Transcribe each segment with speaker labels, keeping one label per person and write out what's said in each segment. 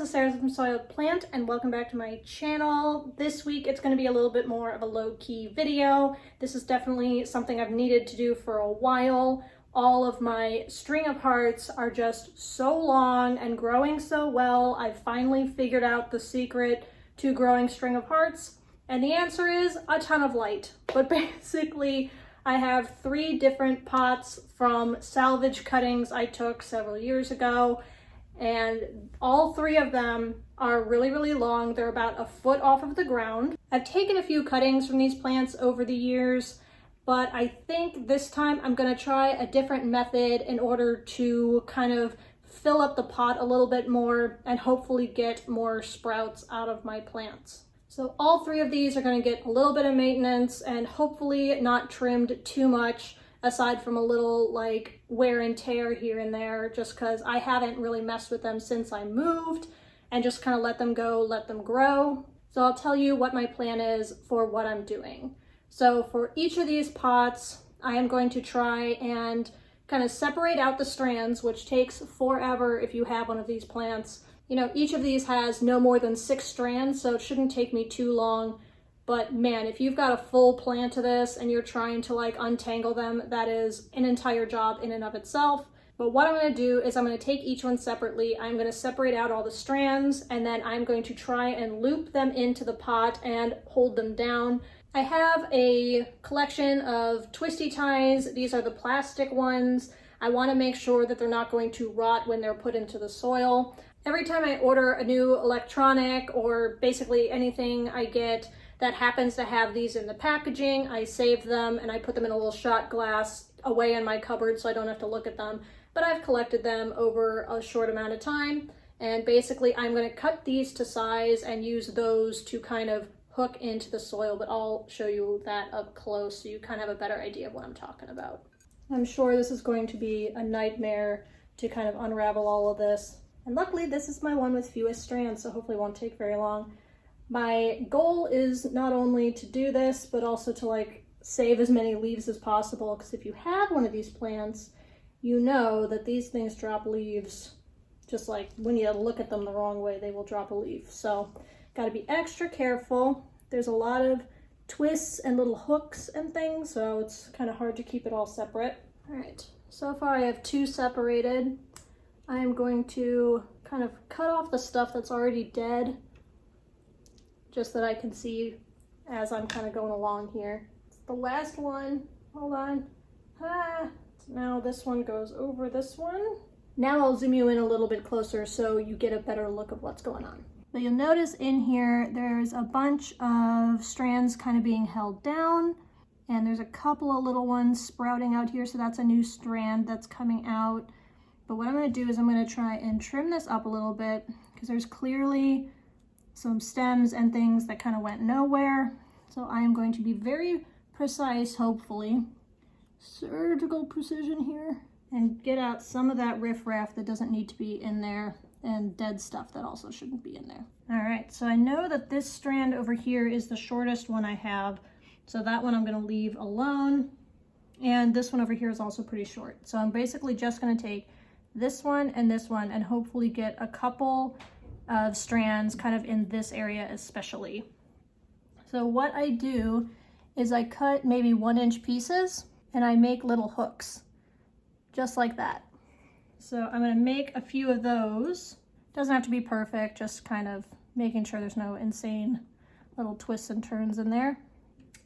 Speaker 1: this is Sarah from soiledplant and welcome back to my channel. This week it's going to be a little bit more of a low-key video. This is definitely something I've needed to do for a while. All of my string of hearts are just so long and growing so well. I've finally figured out the secret to growing string of hearts, and the answer is a ton of light. But basically I have 3 different pots from salvage cuttings I took several years ago, and all 3 of them are really long. They're about a foot off of the ground. I've taken a few cuttings from these plants over the years, but I think this time I'm going to try a different method in order to kind of fill up the pot a little bit more and hopefully get more sprouts out of my plants. So all 3 of these are going to get a little bit of maintenance and hopefully not trimmed too much, aside from a little like wear and tear here and there, just because I haven't really messed with them since I moved and just kind of let them go, let them grow. So I'll tell you what my plan is for what I'm doing. So for each of these pots, I am going to try and kind of separate out the strands, which takes forever if you have one of these plants. You know, each of these has no more than 6 strands, so it shouldn't take me too long. But man, if you've got a full plant of this and you're trying to like untangle them, that is an entire job in and of itself. But what I'm going to do is I'm going to take each one separately. I'm going to separate out all the strands, and then I'm going to try and loop them into the pot and hold them down. I have a collection of twisty ties. These are the plastic ones. I want to make sure that they're not going to rot when they're put into the soil. Every time I order a new electronic or basically anything I get that happens to have these in the packaging, I save them and I put them in a little shot glass away in my cupboard so I don't have to look at them. But I've collected them over a short amount of time, and basically I'm going to cut these to size and use those to kind of hook into the soil, but I'll show you that up close so you kind of have a better idea of what I'm talking about. I'm sure this is going to be a nightmare to kind of unravel all of this. And luckily this is my one with fewest strands, so hopefully it won't take very long. My goal is not only to do this, but also to like save as many leaves as possible, because if you have one of these plants, you know that these things drop leaves. Just like when you look at them the wrong way, they will drop a leaf. So got to be extra careful. There's a lot of twists and little hooks and things, so it's kind of hard to keep it all separate. All right, so far I have 2 separated. I am going to kind of cut off the stuff that's already dead, just that I can see as I'm kind of going along here. It's the last one. Hold on. Now this one goes over this one. Now I'll zoom you in a little bit closer so you get a better look of what's going on. But you'll notice in here there's a bunch of strands kind of being held down, and there's a couple of little ones sprouting out here, so that's a new strand that's coming out. But what I'm going to do is I'm going to try and trim this up a little bit, because there's clearly some stems and things that kind of went nowhere. So I am going to be very precise, hopefully, surgical precision here, and get out some of that riffraff that doesn't need to be in there, and dead stuff that also shouldn't be in there. All right, so I know that this strand over here is the shortest one I have, so that one I'm going to leave alone, and this one over here is also pretty short. So I'm basically just going to take this one and hopefully get a couple of strands kind of in this area especially. So what I do is I cut maybe 1-inch pieces and I make little hooks just like that. So I'm going to make a few of those. Doesn't have to be perfect, just kind of making sure there's no insane little twists and turns in there.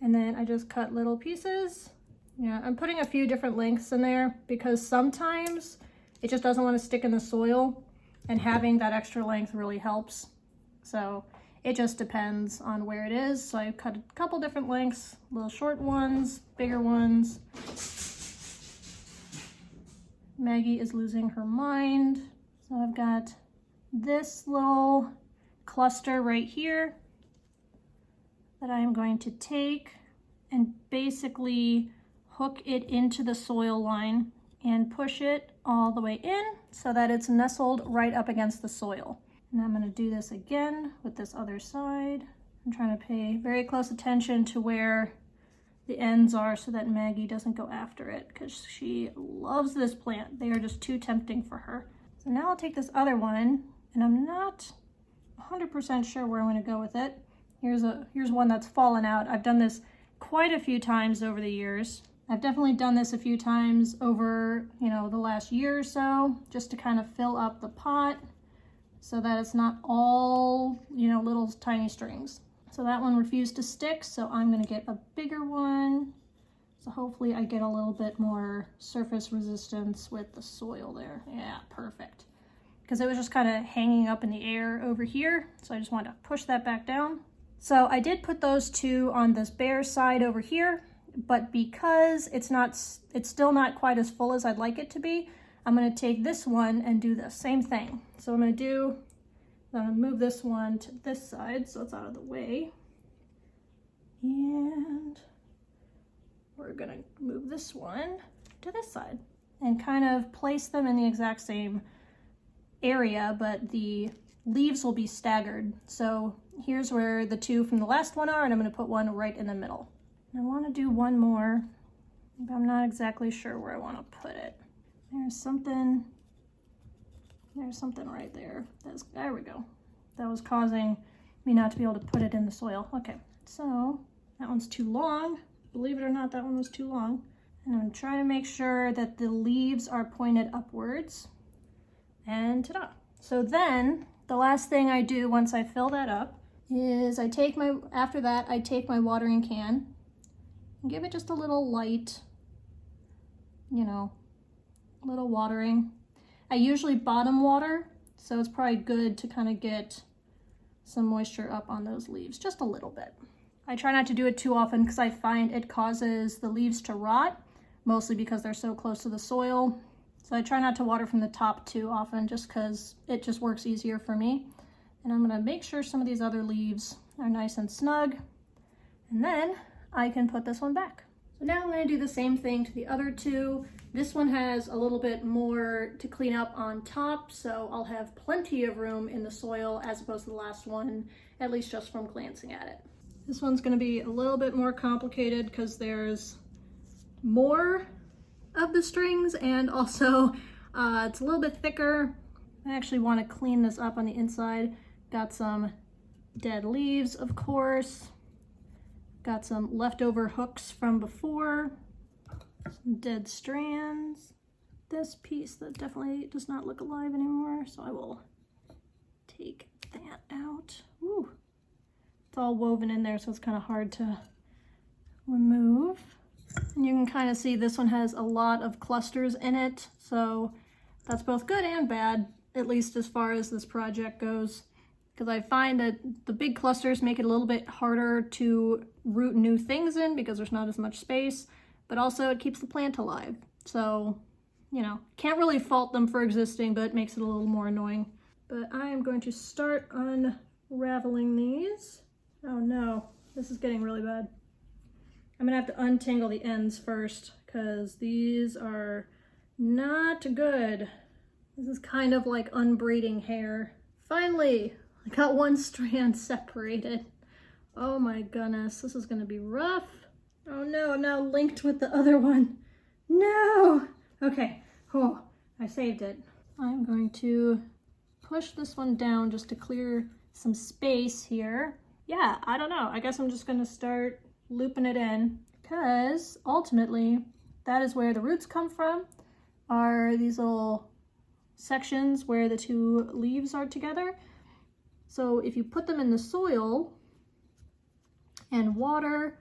Speaker 1: And then I just cut little pieces. Yeah, I'm putting a few different lengths in there because sometimes it just doesn't want to stick in the soil, and having that extra length really helps. So it just depends on where it is. So I cut a couple different lengths, little short ones, bigger ones. Maggie is losing her mind. So I've got this little cluster right here that I'm going to take and basically hook it into the soil line and push it all the way in so that it's nestled right up against the soil. And I'm going to do this again with this other side. I'm trying to pay very close attention to where the ends are so that Maggie doesn't go after it, because she loves this plant. They are just too tempting for her. So now I'll take this other one, and I'm not 100% sure where I'm going to go with it. Here's one that's fallen out. I've done this quite a few times over the years. I've definitely done this a few times over, you know, the last year or so, just to kind of fill up the pot so that it's not all, you know, little tiny strings. So that one refused to stick, so I'm going to get a bigger one. So hopefully I get a little bit more surface resistance with the soil there. Yeah, perfect. Because it was just kind of hanging up in the air over here, so I just wanted to push that back down. So I did put those two on this bare side over here, but because it's still not quite as full as I'd like it to be, I'm going to take this one and do the same thing. So I'm going to move this one to this side so it's out of the way. And we're going to move this one to this side and kind of place them in the exact same area, but the leaves will be staggered. So here's where the two from the last one are, and I'm going to put one right in the middle. I want to do one more, but I'm not exactly sure where I want to put it. There's something right there. There we go. That was causing me not to be able to put it in the soil. Okay, so that one's too long. Believe it or not, that one was too long. And I'm trying to make sure that the leaves are pointed upwards. And ta-da. So then the last thing I do once I fill that up is after that I take my watering can and give it just a little light, you know, little watering. I usually bottom water, so it's probably good to kind of get some moisture up on those leaves, just a little bit. I try not to do it too often because I find it causes the leaves to rot, mostly because they're so close to the soil. So I try not to water from the top too often just because it just works easier for me. And I'm going to make sure some of these other leaves are nice and snug. And then I can put this one back. So now I'm going to do the same thing to the other two. This one has a little bit more to clean up on top, so I'll have plenty of room in the soil as opposed to the last one, at least just from glancing at it. This one's going to be a little bit more complicated because there's more of the strings, and also it's a little bit thicker. I actually want to clean this up on the inside. Got some dead leaves, of course. Got some leftover hooks from before. Some dead strands. This piece that definitely does not look alive anymore, so I will take that out. Ooh. It's all woven in there, so it's kind of hard to remove. And you can kind of see this one has a lot of clusters in it, so that's both good and bad, at least as far as this project goes, because I find that the big clusters make it a little bit harder to root new things in because there's not as much space, but also it keeps the plant alive. So, you know, can't really fault them for existing, but it makes it a little more annoying. But I am going to start unraveling these. Oh no, this is getting really bad. I'm gonna have to untangle the ends first because these are not good. This is kind of like unbraiding hair. Finally, I got one strand separated. Oh my goodness, this is gonna be rough. Oh no, I'm now linked with the other one. No! Okay, oh, I saved it. I'm going to push this one down just to clear some space here. Yeah, I don't know. I guess I'm just gonna start looping it in because ultimately that is where the roots come from, are these little sections where the two leaves are together. So if you put them in the soil and water,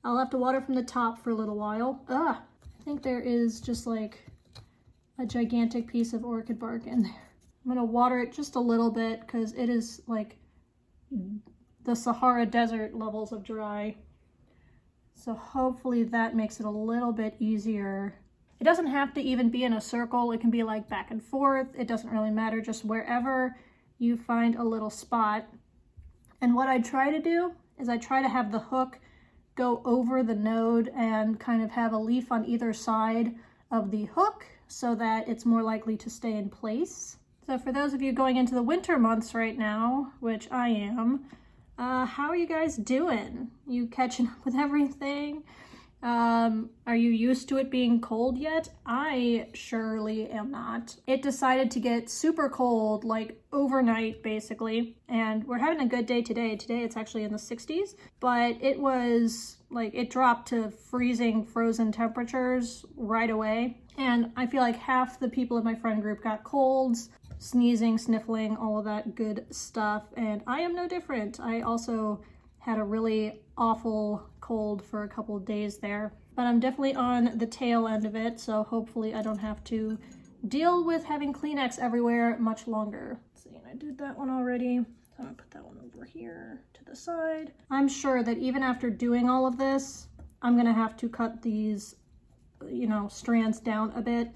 Speaker 1: I'll have to water from the top for a little while. I think there is just like a gigantic piece of orchid bark in there. I'm gonna water it just a little bit because it is like the Sahara Desert levels of dry. So hopefully that makes it a little bit easier. It doesn't have to even be in a circle. It can be like back and forth. It doesn't really matter, just wherever you find a little spot. And what I try to do is I try to have the hook go over the node and kind of have a leaf on either side of the hook so that it's more likely to stay in place. So for those of you going into the winter months right now, which I am, how are you guys doing? You catching up with everything? Are you used to it being cold yet? I surely am not. It decided to get super cold, like overnight basically, and we're having a good day today. Today it's actually in the 60s, but it was like, it dropped to freezing, frozen temperatures right away. And I feel like half the people in my friend group got colds, sneezing, sniffling, all of that good stuff, and I am no different. I also had a really awful cold for a couple of days there, but I'm definitely on the tail end of it, so hopefully I don't have to deal with having Kleenex everywhere much longer. Let's see, I did that one already, so I'm gonna put that one over here to the side. I'm sure that even after doing all of this, I'm gonna have to cut these, you know, strands down a bit.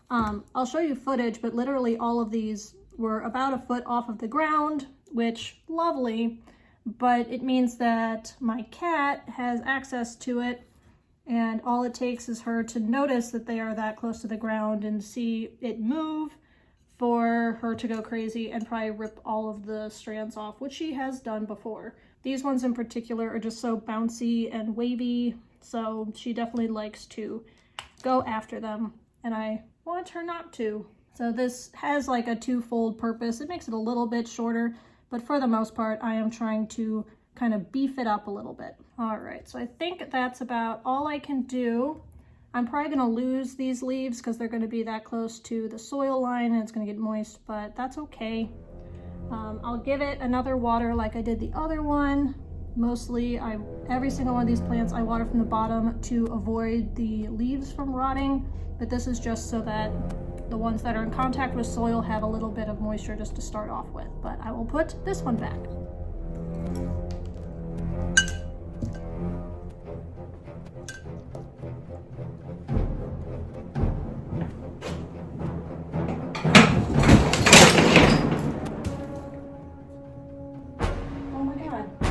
Speaker 1: I'll show you footage, but literally all of these were about a foot off of the ground, which lovely, but it means that my cat has access to it, and all it takes is her to notice that they are that close to the ground and see it move for her to go crazy and probably rip all of the strands off, which she has done before. These ones in particular are just so bouncy and wavy, so she definitely likes to go after them, and I want her not to. So this has like a twofold purpose. It makes it a little bit shorter, but for the most part, I am trying to kind of beef it up a little bit. All right, so I think that's about all I can do. I'm probably gonna lose these leaves because they're gonna be that close to the soil line and it's gonna get moist, but that's okay. I'll give it another water like I did the other one. Mostly, every single one of these plants I water from the bottom to avoid the leaves from rotting, but this is just so that the ones that are in contact with soil have a little bit of moisture just to start off with. But I will put this one back.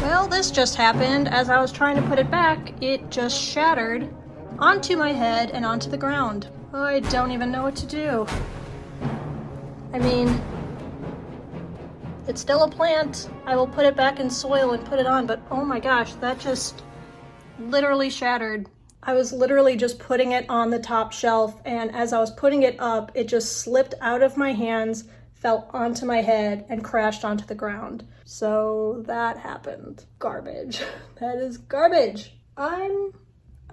Speaker 1: Well, this just happened. As I was trying to put it back, it just shattered onto my head and onto the ground. I don't even know what to do. I mean, it's still a plant. I will put it back in soil and put it on, but oh my gosh, that just literally shattered. I was literally just putting it on the top shelf, and as I was putting it up, it just slipped out of my hands, fell onto my head, and crashed onto the ground. So that happened. Garbage. That is garbage.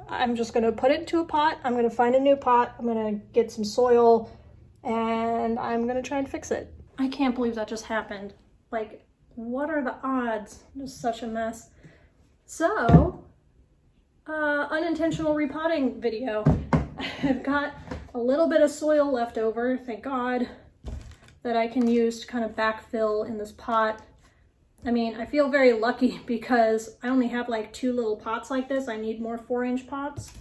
Speaker 1: I'm just gonna put it into a pot. I'm gonna find a new pot. I'm gonna get some soil and I'm gonna try and fix it. I can't believe that just happened. Like, what are the odds? Just such a mess. So, unintentional repotting video. I've got a little bit of soil left over, thank God, that I can use to kind of backfill in this pot. I mean, I feel very lucky because I only have like 2 little pots like this. I need more 4-inch pots.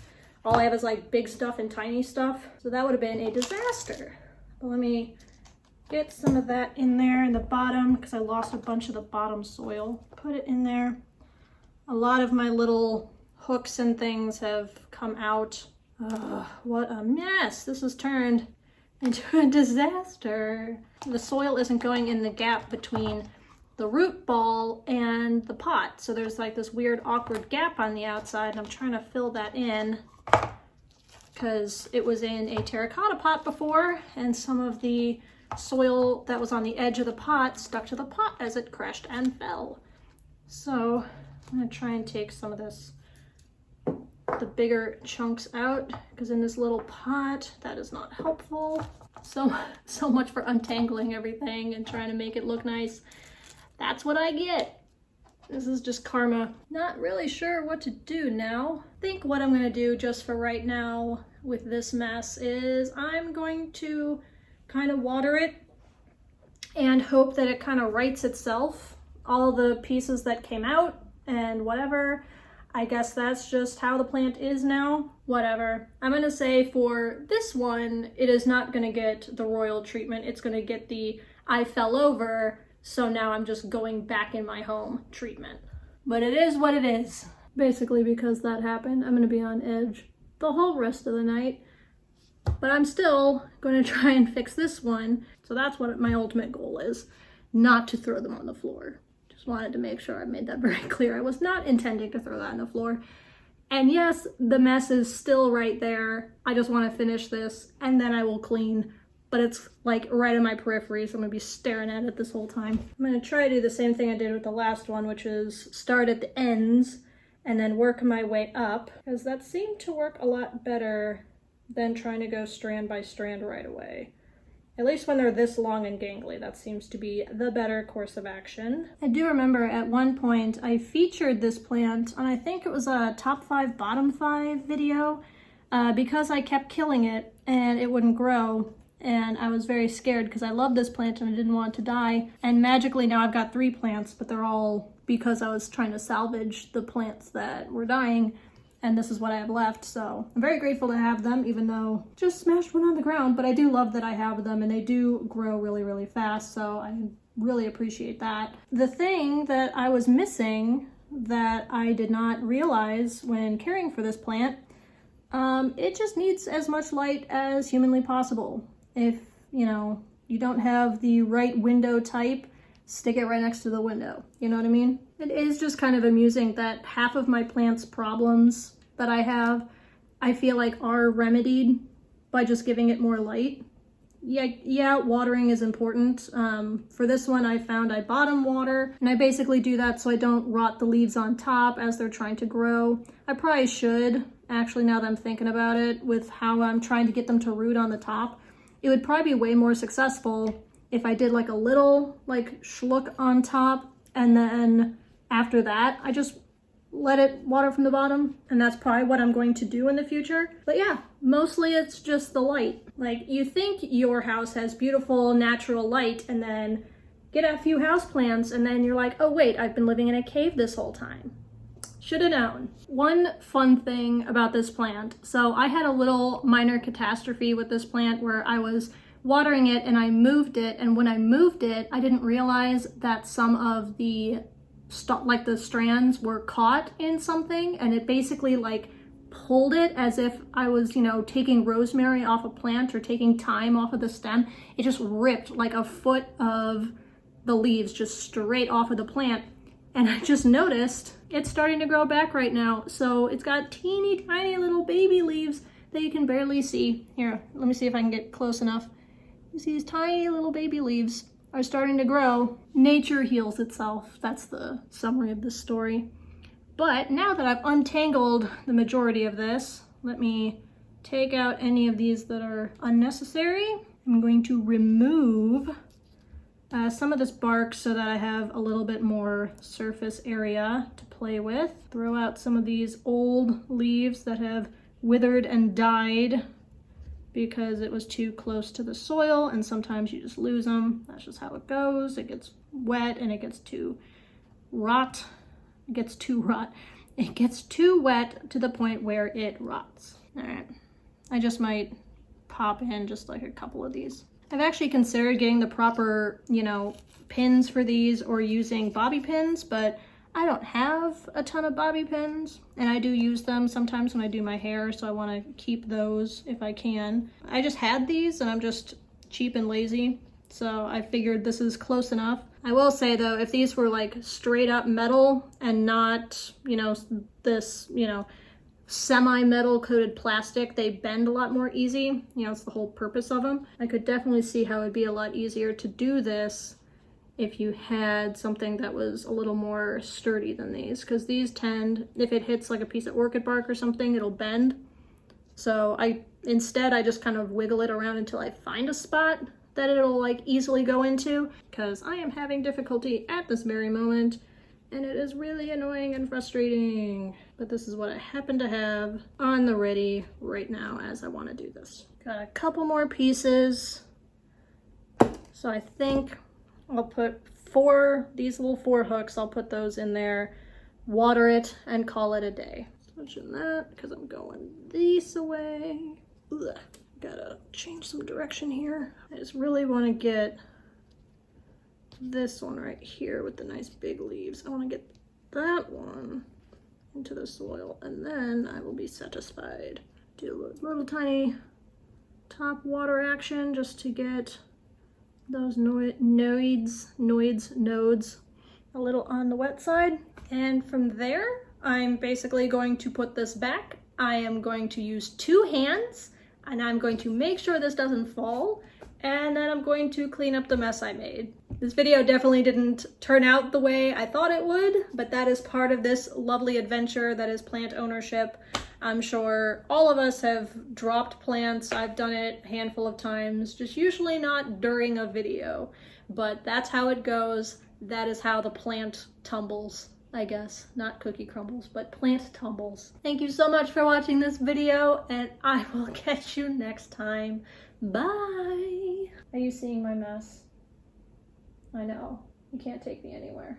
Speaker 1: All I have is like big stuff and tiny stuff. So that would have been a disaster. But let me get some of that in there in the bottom because I lost a bunch of the bottom soil. Put it in there. A lot of my little hooks and things have come out. Ugh, what a mess. This has turned into a disaster. The soil isn't going in the gap between the root ball and the pot. So there's like this weird awkward gap on the outside, and I'm trying to fill that in because it was in a terracotta pot before, and some of the soil that was on the edge of the pot stuck to the pot as it crashed and fell. So I'm gonna try and take some of this, the bigger chunks out, because in this little pot, that is not helpful. So much for untangling everything and trying to make it look nice. That's what I get. This is just karma. Not really sure what to do now. I think what I'm gonna do just for right now with this mess is I'm going to kind of water it and hope that it kind of rights itself. All the pieces that came out and whatever, I guess that's just how the plant is now. Whatever. I'm gonna say for this one, it is not gonna get the royal treatment. It's gonna get the I fell over, so now I'm just going back in my home treatment. But it is what it is. Basically, because that happened, I'm gonna be on edge the whole rest of the night. But I'm still gonna try and fix this one. So that's what my ultimate goal is, not to throw them on the floor. Just wanted to make sure I made that very clear. I was not intending to throw that on the floor. And yes, the mess is still right there. I just want to finish this and then I will clean. But it's like right in my periphery, so I'm gonna be staring at it this whole time. I'm gonna try to do the same thing I did with the last one, which is start at the ends and then work my way up, because that seemed to work a lot better than trying to go strand by strand right away. At least when they're this long and gangly, that seems to be the better course of action. I do remember at one point I featured this plant on, I think it was a top 5, bottom 5 video, because I kept killing it and it wouldn't grow. And I was very scared because I love this plant and I didn't want it to die. And magically now I've got 3 plants, but they're all because I was trying to salvage the plants that were dying. And this is what I have left. So I'm very grateful to have them, even though I just smashed one on the ground. But I do love that I have them and they do grow really, really fast. So I really appreciate that. The thing that I was missing that I did not realize when caring for this plant, it just needs as much light as humanly possible. If, you know, you don't have the right window type, stick it right next to the window. You know what I mean? It is just kind of amusing that half of my plant's problems that I have, I feel like are remedied by just giving it more light. Yeah, watering is important. For this one, I found I bottom water, and I basically do that so I don't rot the leaves on top as they're trying to grow. I probably should, actually, now that I'm thinking about it, with how I'm trying to get them to root on the top. It would probably be way more successful if I did like a little like schlook on top, and then after that I just let it water from the bottom, and that's probably what I'm going to do in the future. But yeah, mostly it's just the light. Like, you think your house has beautiful natural light and then get a few houseplants and then you're like, oh wait, I've been living in a cave this whole time. Should have known. One fun thing about this plant, so I had a little minor catastrophe with this plant where I was watering it and I moved it, and when I moved it, I didn't realize that some of the the strands were caught in something, and it basically like pulled it as if I was, you know, taking rosemary off a plant or taking thyme off of the stem. It just ripped like a foot of the leaves just straight off of the plant. And I just noticed it's starting to grow back right now. So it's got teeny tiny little baby leaves that you can barely see. Here, let me see if I can get close enough. You see these tiny little baby leaves are starting to grow. Nature heals itself. That's the summary of this story. But now that I've untangled the majority of this, let me take out any of these that are unnecessary. I'm going to remove some of this bark so that I have a little bit more surface area to play with. Throw out some of these old leaves that have withered and died because it was too close to the soil, and sometimes you just lose them. That's just how it goes. It gets wet and it gets too rot. It gets too wet to the point where it rots. All right, I just might pop in just like a couple of these. I've actually considered getting the proper, you know, pins for these or using bobby pins, but I don't have a ton of bobby pins, and I do use them sometimes when I do my hair, so I want to keep those if I can. I just had these and I'm just cheap and lazy, so I figured this is close enough. I will say though, if these were like straight up metal and not, you know, this, you know, semi-metal coated plastic, they bend a lot more easy. You know, it's the whole purpose of them. I could definitely see how it'd be a lot easier to do this if you had something that was a little more sturdy than these, because these tend, if it hits like a piece of orchid bark or something, it'll bend. So instead I just kind of wiggle it around until I find a spot that it'll like easily go into, because I am having difficulty at this very moment and it is really annoying and frustrating. But this is what I happen to have on the ready right now as I want to do this. Got a couple more pieces. So I think I'll put these little 4 hooks, I'll put those in there, water it, and call it a day. Switching that because I'm going this away. Ugh, gotta change some direction here. I just really want to get this one right here with the nice big leaves. I want to get that one into the soil, and then I will be satisfied. Do a little tiny top water action just to get those nodes a little on the wet side, and from there I'm basically going to put this back. I am going to use 2 hands, and I'm going to make sure this doesn't fall, and then I'm going to clean up the mess I made. This video definitely didn't turn out the way I thought it would, but that is part of this lovely adventure that is plant ownership. I'm sure all of us have dropped plants. I've done it a handful of times, just usually not during a video, but that's how it goes. That is how the plant tumbles, I guess. Not cookie crumbles, but plant tumbles. Thank you so much for watching this video, and I will catch you next time. Bye! Are you seeing my mess? I know. You can't take me anywhere.